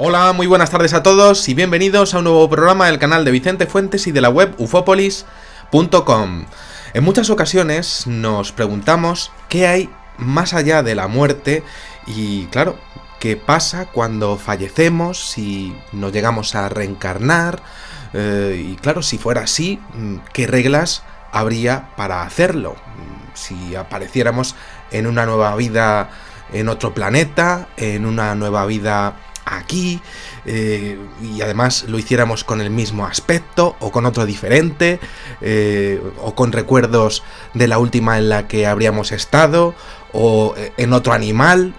Hola, muy buenas tardes a todos y bienvenidos a un nuevo programa del canal de Vicente Fuentes y de la web ufopolis.com. En muchas ocasiones nos preguntamos qué hay más allá de la muerte y, claro, qué pasa cuando fallecemos, si nos llegamos a reencarnar y, claro, si fuera así, qué reglas habría para hacerlo. Si apareciéramos en una nueva vida en otro planeta, en una nueva vida aquí, y además lo hiciéramos con el mismo aspecto o con otro diferente, o con recuerdos de la última en la que habríamos estado, o en otro animal.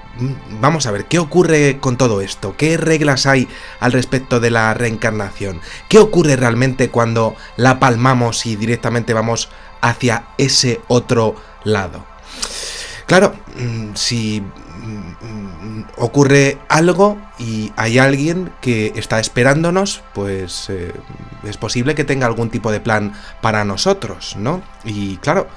Vamos a ver, ¿qué ocurre con todo esto? ¿Qué reglas hay al respecto de la reencarnación? ¿Qué ocurre realmente cuando la palmamos y directamente vamos hacia ese otro lado? Claro, si ocurre algo y hay alguien que está esperándonos, pues es posible que tenga algún tipo de plan para nosotros, ¿no? Y claro,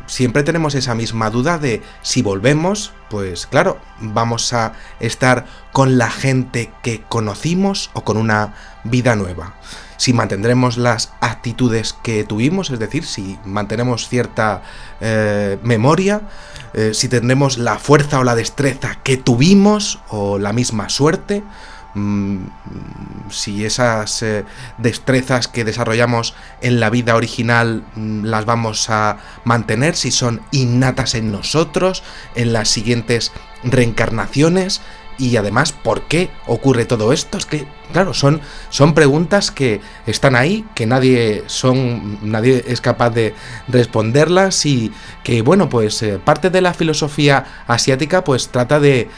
siempre tenemos esa misma duda de si volvemos, pues claro, vamos a estar con la gente que conocimos o con una vida nueva. Si mantendremos las actitudes que tuvimos, es decir, si mantenemos cierta memoria, si tendremos la fuerza o la destreza que tuvimos o la misma suerte, si esas destrezas que desarrollamos en la vida original las vamos a mantener, si son innatas en nosotros, en las siguientes reencarnaciones. Y además, ¿por qué ocurre todo esto? Es que, claro, son preguntas que están ahí, que nadie es capaz de responderlas y que, bueno, pues parte de la filosofía asiática pues trata de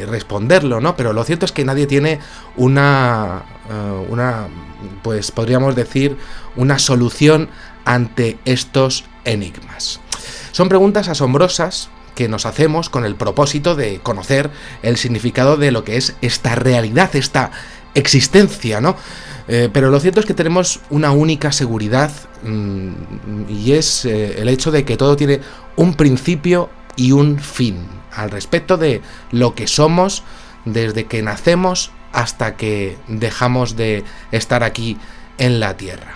responderlo, ¿no? Pero lo cierto es que nadie tiene una pues podríamos decir, una solución ante estos enigmas. Son preguntas asombrosas que nos hacemos con el propósito de conocer el significado de lo que es esta realidad, esta existencia, ¿no? Pero lo cierto es que tenemos una única seguridad y es el hecho de que todo tiene un principio y un fin, al respecto de lo que somos desde que nacemos hasta que dejamos de estar aquí en la Tierra.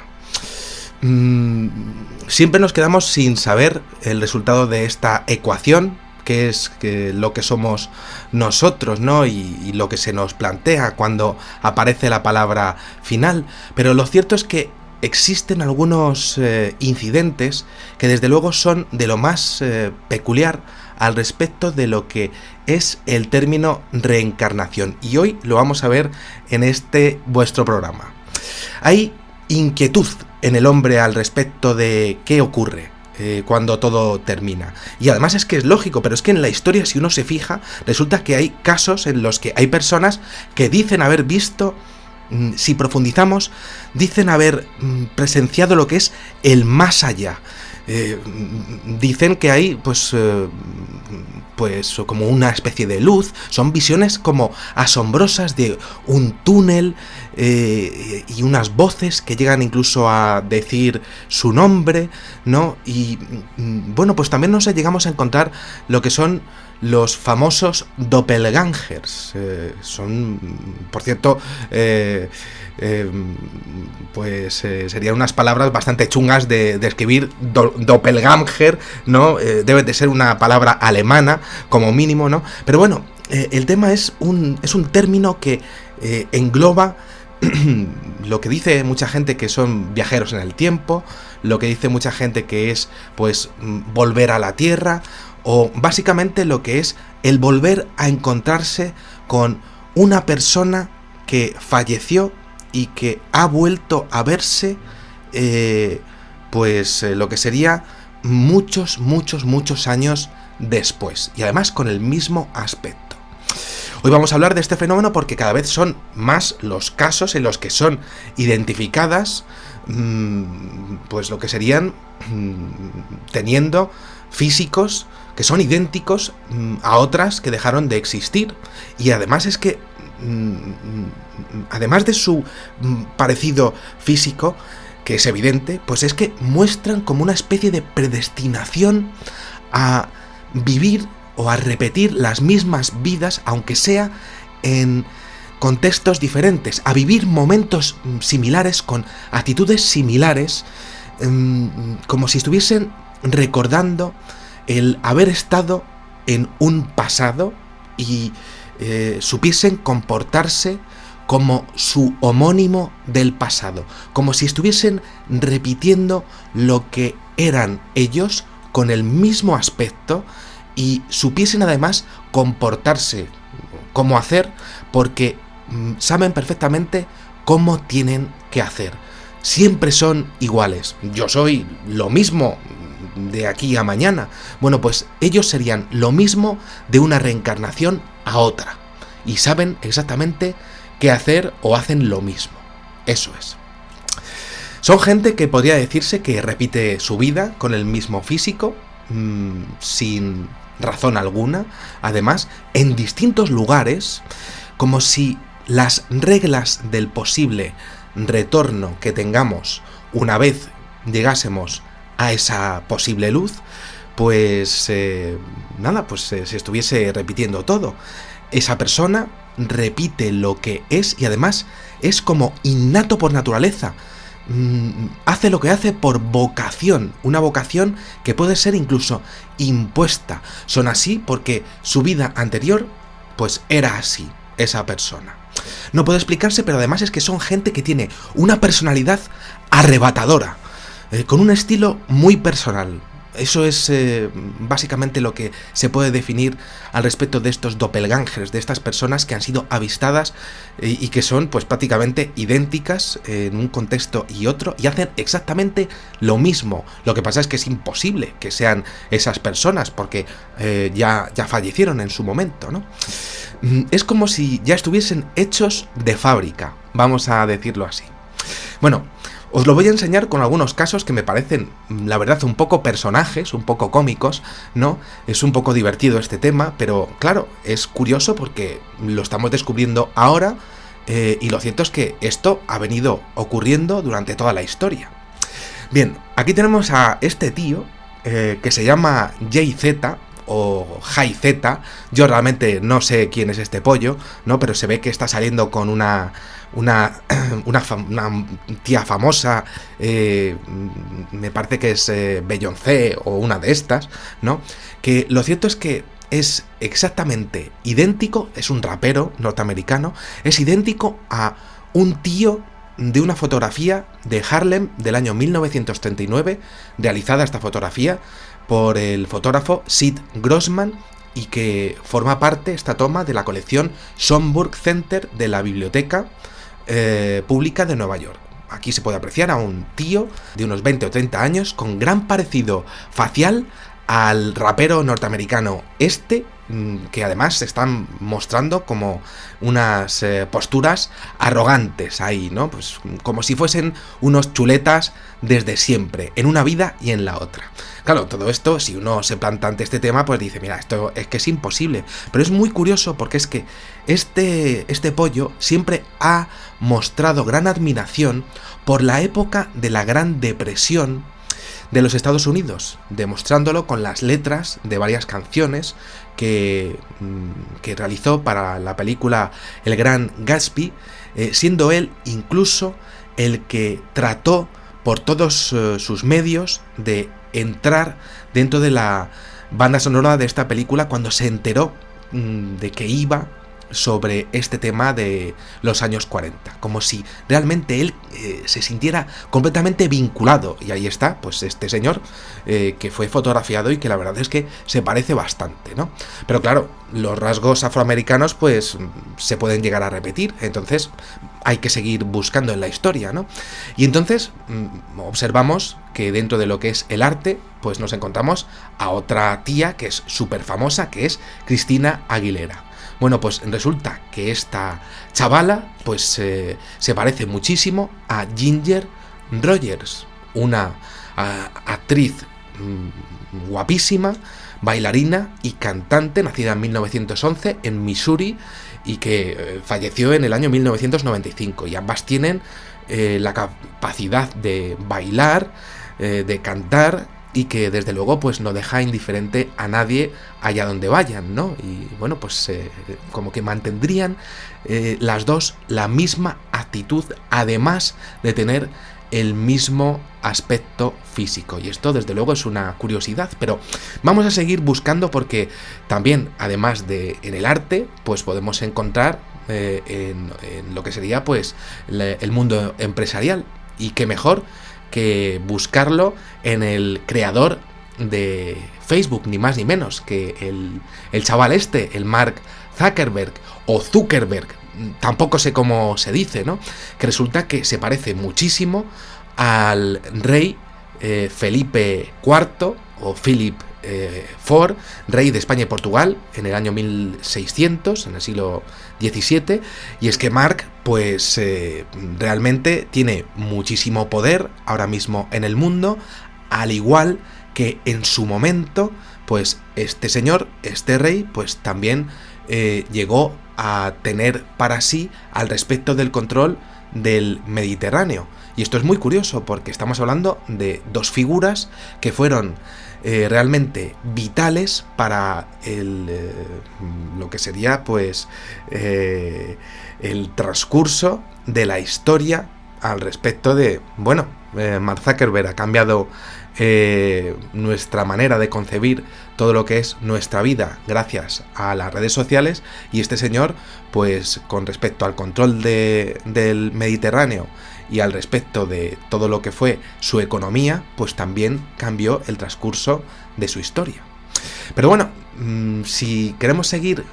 Siempre nos quedamos sin saber el resultado de esta ecuación, que es lo que somos nosotros, ¿no? Y lo que se nos plantea cuando aparece la palabra final. Pero lo cierto es que existen algunos incidentes que desde luego son de lo más peculiar al respecto de lo que es el término reencarnación. Y hoy lo vamos a ver en este vuestro programa. Hay inquietud en el hombre al respecto de qué ocurre cuando todo termina. Y además es que es lógico, pero es que en la historia, si uno se fija, resulta que hay casos en los que hay personas que dicen haber visto, si profundizamos, dicen haber presenciado lo que es el más allá. Dicen que hay pues como una especie de luz, son visiones como asombrosas de un túnel y unas voces que llegan incluso a decir su nombre, ¿no? Y bueno, pues también nos llegamos a encontrar lo que son los famosos doppelgangers. Son, por cierto, serían unas palabras bastante chungas de escribir. Doppelganger, ¿no? Debe de ser una palabra alemana, como mínimo, ¿no? Pero bueno, el tema es un término que engloba lo que dice mucha gente que son viajeros en el tiempo, lo que dice mucha gente que es, pues, volver a la Tierra, o básicamente lo que es el volver a encontrarse con una persona que falleció y que ha vuelto a verse, lo que sería muchos años después, y además con el mismo aspecto. Hoy vamos a hablar de este fenómeno porque cada vez son más los casos en los que son identificadas, pues lo que serían teniendo físicos que son idénticos a otras que dejaron de existir. Y además es que, además de su parecido físico, que es evidente, pues es que muestran como una especie de predestinación a vivir o a repetir las mismas vidas, aunque sea en contextos diferentes, a vivir momentos similares, con actitudes similares, como si estuviesen recordando el haber estado en un pasado y supiesen comportarse como su homónimo del pasado, como si estuviesen repitiendo lo que eran ellos con el mismo aspecto y supiesen además comportarse, cómo hacer, porque saben perfectamente cómo tienen que hacer. Siempre son iguales. Yo soy lo mismo de aquí a mañana. Bueno, pues ellos serían lo mismo de una reencarnación a otra. Y saben exactamente qué hacer o hacen lo mismo. Eso es. Son gente que podría decirse que repite su vida con el mismo físico, sin razón alguna. Además, en distintos lugares, como si las reglas del posible retorno que tengamos una vez llegásemos a esa posible luz, pues se estuviese repitiendo todo. Esa persona repite lo que es y además es como innato por naturaleza. Hace lo que hace por vocación, una vocación que puede ser incluso impuesta. Son así porque su vida anterior pues era así, esa persona. No puede explicarse, pero además es que son gente que tiene una personalidad arrebatadora, con un estilo muy personal. Eso es básicamente lo que se puede definir al respecto de estos doppelgangers, de estas personas que han sido avistadas y que son pues prácticamente idénticas en un contexto y otro y hacen exactamente lo mismo. Lo que pasa es que es imposible que sean esas personas porque ya fallecieron en su momento, ¿no? Es como si ya estuviesen hechos de fábrica, vamos a decirlo así. Bueno, os lo voy a enseñar con algunos casos que me parecen, la verdad, un poco personajes, un poco cómicos, ¿no? Es un poco divertido este tema, pero claro, es curioso porque lo estamos descubriendo ahora y lo cierto es que esto ha venido ocurriendo durante toda la historia. Bien, aquí tenemos a este tío que se llama Jay-Z o Jay-Z. Yo realmente no sé quién es este pollo, ¿no? Pero se ve que está saliendo con una tía famosa, me parece que es Beyoncé o una de estas, ¿no? Que lo cierto es que es exactamente idéntico, es un rapero norteamericano, es idéntico a un tío de una fotografía de Harlem del año 1939, realizada esta fotografía por el fotógrafo Sid Grossman, y que forma parte, esta toma, de la colección Schomburg Center de la Biblioteca Pública de Nueva York. Aquí se puede apreciar a un tío de unos 20 o 30 años con gran parecido facial al rapero norteamericano que además se están mostrando como unas posturas arrogantes ahí, ¿no? Pues como si fuesen unos chuletas desde siempre, en una vida y en la otra. Claro, todo esto, si uno se planta ante este tema, pues dice, mira, esto es que es imposible. Pero es muy curioso porque es que este pollo siempre ha mostrado gran admiración por la época de la Gran Depresión de los Estados Unidos, demostrándolo con las letras de varias canciones que realizó para la película El Gran Gatsby, siendo él incluso el que trató por todos sus medios de entrar dentro de la banda sonora de esta película cuando se enteró de que iba sobre este tema de los años 40, como si realmente él se sintiera completamente vinculado, y ahí está, pues este señor que fue fotografiado y que la verdad es que se parece bastante, ¿no? Pero claro, los rasgos afroamericanos pues se pueden llegar a repetir, entonces hay que seguir buscando en la historia, ¿no? Y entonces observamos que dentro de lo que es el arte, pues nos encontramos a otra tía que es súper famosa, que es Christina Aguilera. Bueno, pues resulta que esta chavala pues se parece muchísimo a Ginger Rogers, una actriz guapísima, bailarina y cantante, nacida en 1911 en Missouri y que falleció en el año 1995. Y ambas tienen la capacidad de bailar, de cantar y que desde luego pues no deja indiferente a nadie allá donde vayan, ¿no? Y bueno, pues como que mantendrían las dos la misma actitud, además de tener el mismo aspecto físico. Y esto desde luego es una curiosidad, pero vamos a seguir buscando porque también, además de en el arte, pues podemos encontrar en lo que sería pues el mundo empresarial. Y qué mejor que buscarlo en el creador de Facebook, ni más ni menos que el chaval este, el Mark Zuckerberg o Zuckerberg, tampoco sé cómo se dice, ¿no? Que resulta que se parece muchísimo al rey Felipe IV o Philip IV, rey de España y Portugal en el año 1600, en el siglo XVII, y es que Mark pues realmente tiene muchísimo poder ahora mismo en el mundo, al igual que en su momento pues este señor, este rey, pues también llegó a tener para sí al respecto del control del Mediterráneo. Y esto es muy curioso porque estamos hablando de dos figuras que fueron realmente vitales para lo que sería pues el transcurso de la historia al respecto de, bueno, Mark Zuckerberg ha cambiado nuestra manera de concebir todo lo que es nuestra vida gracias a las redes sociales, y este señor pues con respecto al control del Mediterráneo y al respecto de todo lo que fue su economía, pues también cambió el transcurso de su historia. Pero bueno, si queremos seguir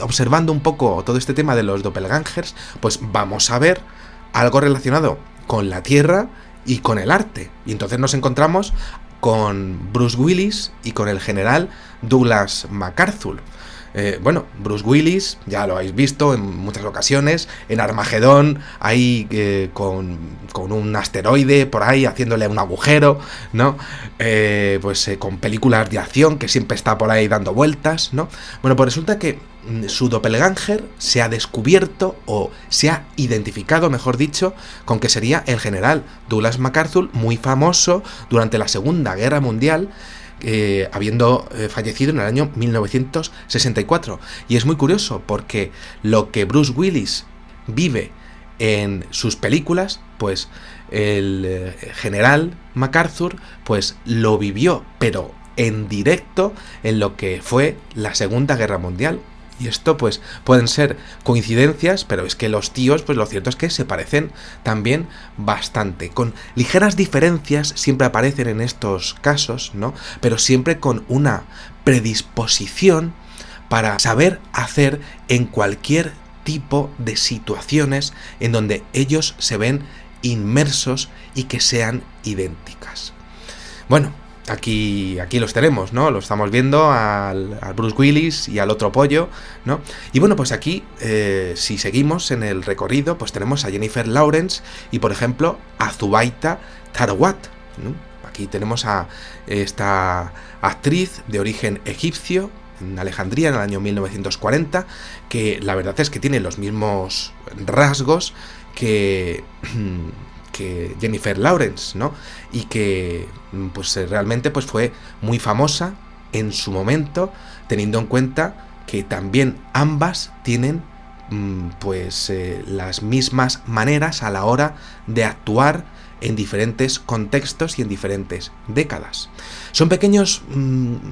observando un poco todo este tema de los doppelgangers, pues vamos a ver algo relacionado con la Tierra y con el arte. Y entonces nos encontramos con Bruce Willis y con el general Douglas MacArthur. Bueno, Bruce Willis, ya lo habéis visto en muchas ocasiones, en Armagedón, ahí con un asteroide por ahí haciéndole un agujero, ¿no? Con películas de acción que siempre está por ahí dando vueltas, ¿no? Bueno, pues resulta que su doppelganger se ha descubierto, o se ha identificado, mejor dicho, con que sería el general Douglas MacArthur, muy famoso durante la Segunda Guerra Mundial, habiendo fallecido en el año 1964. Y es muy curioso porque lo que Bruce Willis vive en sus películas, pues el general MacArthur pues lo vivió, pero en directo, en lo que fue la Segunda Guerra Mundial. Y esto pues pueden ser coincidencias, pero es que los tíos, pues lo cierto es que se parecen también bastante. Con ligeras diferencias siempre aparecen en estos casos, ¿no? Pero siempre con una predisposición para saber hacer en cualquier tipo de situaciones en donde ellos se ven inmersos y que sean idénticas. Bueno, Aquí los tenemos, ¿no? Lo estamos viendo al Bruce Willis y al otro pollo, ¿no? Y bueno, pues aquí, si seguimos en el recorrido, pues tenemos a Jennifer Lawrence y, por ejemplo, a Zubaida Tharwat, ¿no? Aquí tenemos a esta actriz de origen egipcio, en Alejandría, en el año 1940, que la verdad es que tiene los mismos rasgos que Jennifer Lawrence, ¿no? Y que pues realmente pues fue muy famosa en su momento, teniendo en cuenta que también ambas tienen las mismas maneras a la hora de actuar en diferentes contextos y en diferentes décadas. Son pequeños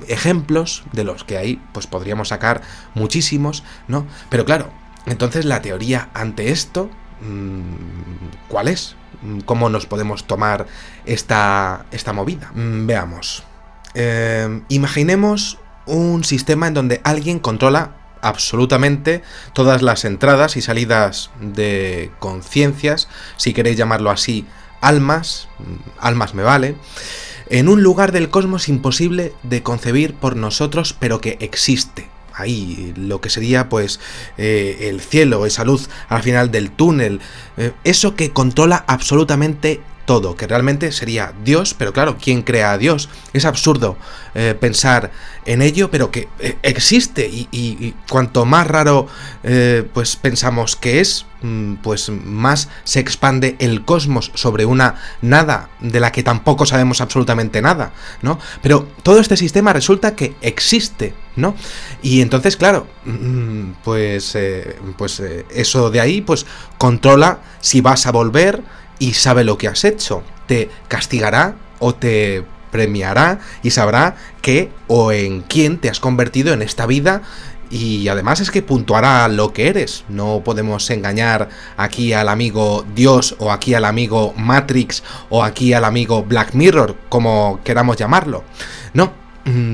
ejemplos de los que ahí pues podríamos sacar muchísimos, ¿no? Pero claro, entonces la teoría ante esto, ¿cuál es? ¿Cómo nos podemos tomar esta movida? Veamos. Imaginemos un sistema en donde alguien controla absolutamente todas las entradas y salidas de conciencias, si queréis llamarlo así, almas me vale, en un lugar del cosmos imposible de concebir por nosotros, pero que existe. Ahí, lo que sería pues el cielo, esa luz al final del túnel, eso que controla absolutamente todo, que realmente sería Dios, pero claro, ¿quién crea a Dios? Es absurdo pensar en ello, pero que existe, y cuanto más raro pues pensamos que es, pues más se expande el cosmos sobre una nada de la que tampoco sabemos absolutamente nada, ¿no? Pero todo este sistema resulta que existe, ¿no? Y entonces, claro, pues eso de ahí, pues controla si vas a volver y sabe lo que has hecho. Te castigará o te premiará y sabrá qué o en quién te has convertido en esta vida. Y además es que puntuará lo que eres. No podemos engañar aquí al amigo Dios, o aquí al amigo Matrix, o aquí al amigo Black Mirror, como queramos llamarlo. No,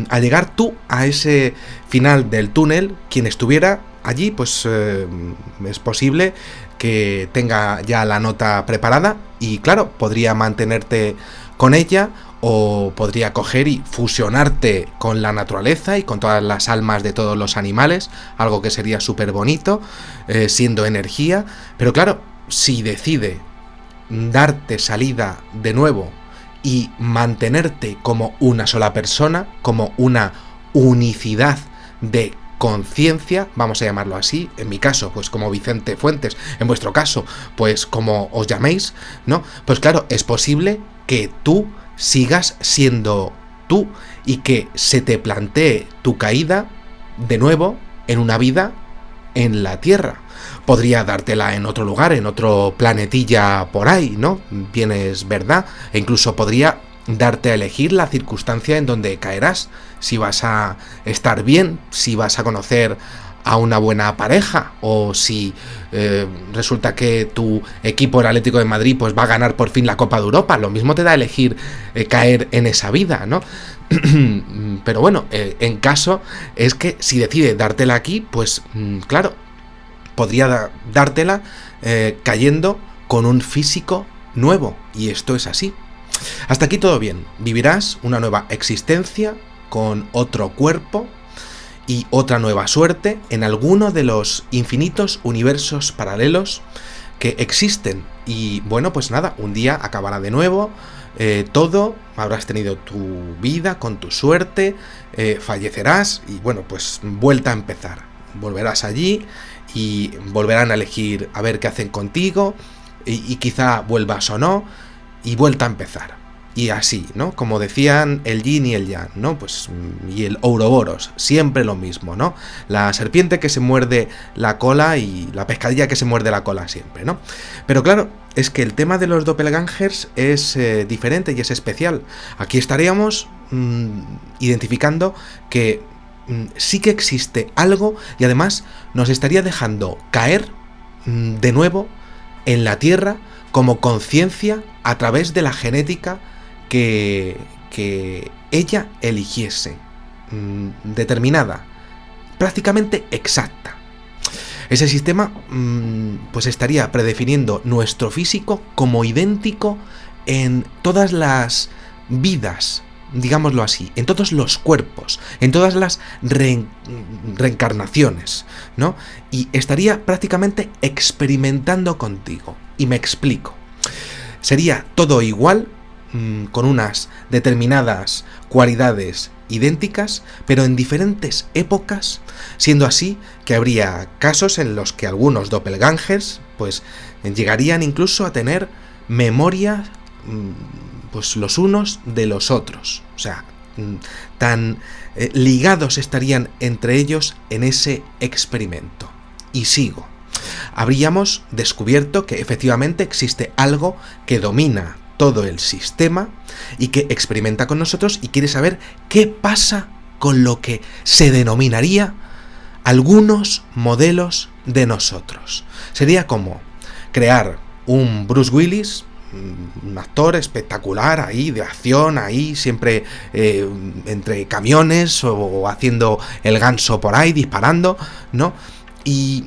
al llegar tú a ese final del túnel, quien estuviera allí, pues es posible que tenga ya la nota preparada y claro, podría mantenerte con ella, o podría coger y fusionarte con la naturaleza y con todas las almas de todos los animales, algo que sería súper bonito, siendo energía. Pero claro, si decide darte salida de nuevo y mantenerte como una sola persona, como una unicidad de conciencia, vamos a llamarlo así, en mi caso, pues como Vicente Fuentes, en vuestro caso, pues como os llaméis, ¿no? Pues claro, es posible que tú sigas siendo tú y que se te plantee tu caída de nuevo en una vida en la Tierra. Podría dártela en otro lugar, en otro planetilla por ahí, ¿no? Bien es verdad, e incluso podría darte a elegir la circunstancia en donde caerás, si vas a estar bien, si vas a conocer a una buena pareja, o si resulta que tu equipo, el Atlético de Madrid, pues va a ganar por fin la Copa de Europa. Lo mismo te da a elegir caer en esa vida, ¿no? Pero bueno, en caso es que si decide dártela aquí, pues claro, podría dártela cayendo con un físico nuevo, y esto es así. Hasta aquí todo bien. Vivirás una nueva existencia con otro cuerpo y otra nueva suerte en alguno de los infinitos universos paralelos que existen. Y bueno, pues nada, un día acabará de nuevo todo, habrás tenido tu vida con tu suerte, fallecerás y bueno, pues vuelta a empezar. Volverás allí y volverán a elegir a ver qué hacen contigo, y quizá vuelvas o no, y vuelta a empezar. Y así, ¿no? Como decían el yin y el yang, ¿no? Pues, y el Ouroboros, siempre lo mismo, ¿no? La serpiente que se muerde la cola y la pescadilla que se muerde la cola siempre, ¿no? Pero claro, es que el tema de los doppelgangers es diferente y es especial. Aquí estaríamos identificando que sí que existe algo, y además nos estaría dejando caer de nuevo en la Tierra como conciencia a través de la genética que ella eligiese, determinada, prácticamente exacta. Ese sistema pues estaría predefiniendo nuestro físico como idéntico en todas las vidas, digámoslo así, en todos los cuerpos, en todas las reencarnaciones, ¿no? Y estaría prácticamente experimentando contigo. Y me explico. Sería todo igual, con unas determinadas cualidades idénticas, pero en diferentes épocas, siendo así que habría casos en los que algunos doppelgangers pues llegarían incluso a tener memoria pues los unos de los otros, o sea, tan ligados estarían entre ellos en ese experimento. Y sigo. Habríamos descubierto que efectivamente existe algo que domina todo el sistema y que experimenta con nosotros y quiere saber qué pasa con lo que se denominaría algunos modelos de nosotros. Sería como crear un Bruce Willis, un actor espectacular ahí, de acción, ahí siempre entre camiones o haciendo el ganso por ahí, disparando, ¿no? Y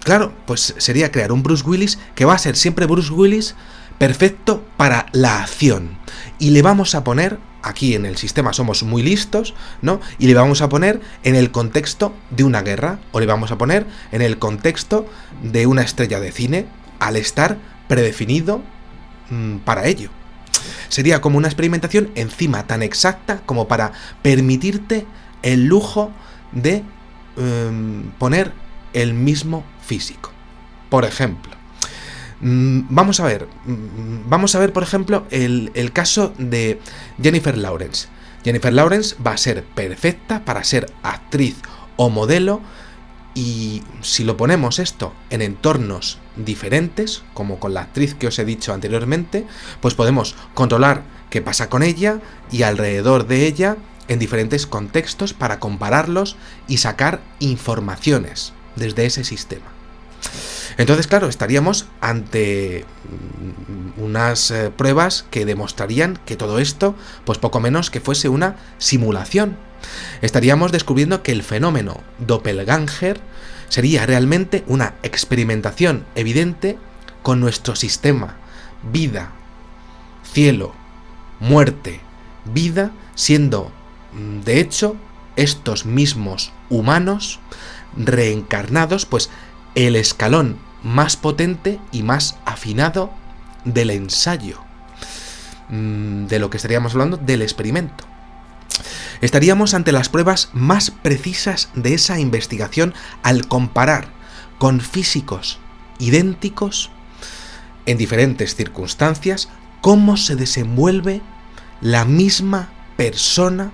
claro, pues sería crear un Bruce Willis que va a ser siempre Bruce Willis perfecto para la acción. Y le vamos a poner, aquí en el sistema somos muy listos, ¿no? Y le vamos a poner en el contexto de una guerra, o le vamos a poner en el contexto de una estrella de cine, al estar predefinido para ello. Sería como una experimentación encima tan exacta como para permitirte el lujo de poner el mismo físico. Por ejemplo, vamos a ver, por ejemplo, el caso de Jennifer Lawrence. Jennifer Lawrence va a ser perfecta para ser actriz o modelo, y si lo ponemos esto en entornos diferentes, como con la actriz que os he dicho anteriormente, pues podemos controlar qué pasa con ella y alrededor de ella en diferentes contextos para compararlos y sacar informaciones desde ese sistema. Entonces, claro, estaríamos ante unas pruebas que demostrarían que todo esto, pues poco menos que fuese una simulación. Estaríamos descubriendo que el fenómeno doppelganger sería realmente una experimentación evidente con nuestro sistema: vida, cielo, muerte, vida, siendo, de hecho, estos mismos humanos reencarnados, pues el escalón más potente y más afinado del ensayo, de lo que estaríamos hablando, del experimento. Estaríamos ante las pruebas más precisas de esa investigación al comparar con físicos idénticos en diferentes circunstancias cómo se desenvuelve la misma persona,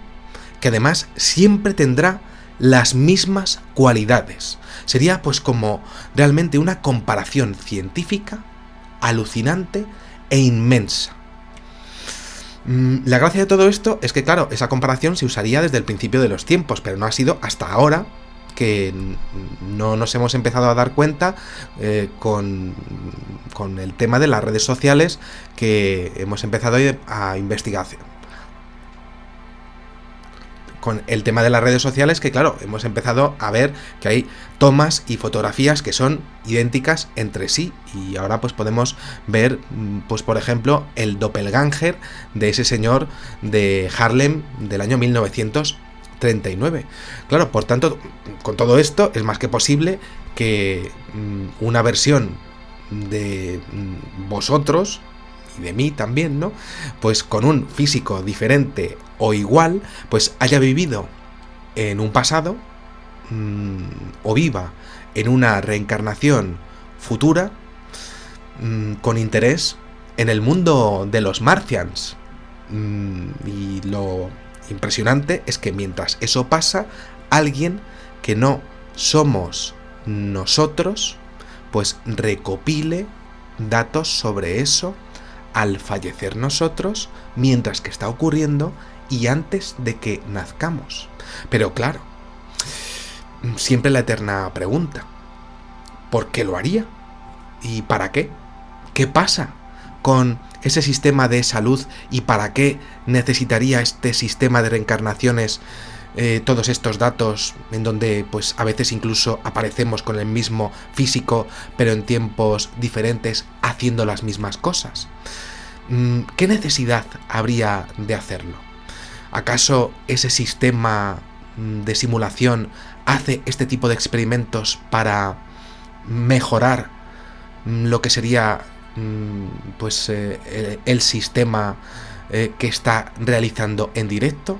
que además siempre tendrá las mismas cualidades. Sería pues como realmente una comparación científica alucinante e inmensa. La gracia de todo esto es que, claro, esa comparación se usaría desde el principio de los tiempos, pero no ha sido hasta ahora que no nos hemos empezado a dar cuenta con el tema de las redes sociales, que hemos empezado a investigar. Con el tema de las redes sociales, que claro, hemos empezado a ver que hay tomas y fotografías que son idénticas entre sí, y ahora pues podemos ver, pues por ejemplo, el doppelganger de ese señor de Harlem del año 1939. Claro, por tanto, con todo esto es más que posible que una versión de vosotros y de mí también, ¿no? Pues con un físico diferente o igual, pues haya vivido en un pasado o viva en una reencarnación futura con interés en el mundo de los Martians. Y lo impresionante es que mientras eso pasa, alguien que no somos nosotros, pues recopile datos sobre eso al fallecer nosotros, mientras que está ocurriendo y antes de que nazcamos. Pero claro, siempre la eterna pregunta: ¿por qué lo haría? ¿Y para qué? ¿Qué pasa con ese sistema de salud y para qué necesitaría este sistema de reencarnaciones todos estos datos, en donde pues a veces incluso aparecemos con el mismo físico pero en tiempos diferentes haciendo las mismas cosas? ¿Qué necesidad habría de hacerlo? ¿Acaso ese sistema de simulación hace este tipo de experimentos para mejorar lo que sería pues el sistema que está realizando en directo?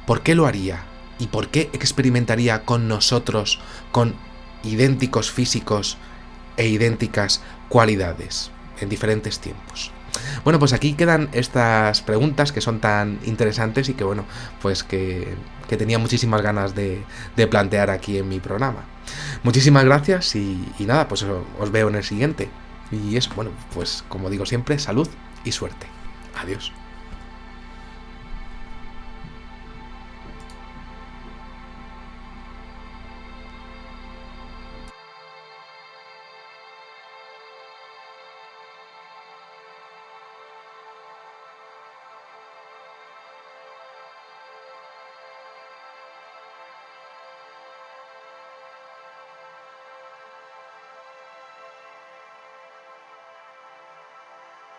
¿Por qué lo haría? ¿Y por qué experimentaría con nosotros con idénticos físicos e idénticas cualidades en diferentes tiempos? Bueno, pues aquí quedan estas preguntas que son tan interesantes y que, bueno, pues que tenía muchísimas ganas de plantear aquí en mi programa. Muchísimas gracias y nada, pues os veo en el siguiente. Y eso, bueno, pues como digo siempre, salud y suerte. Adiós.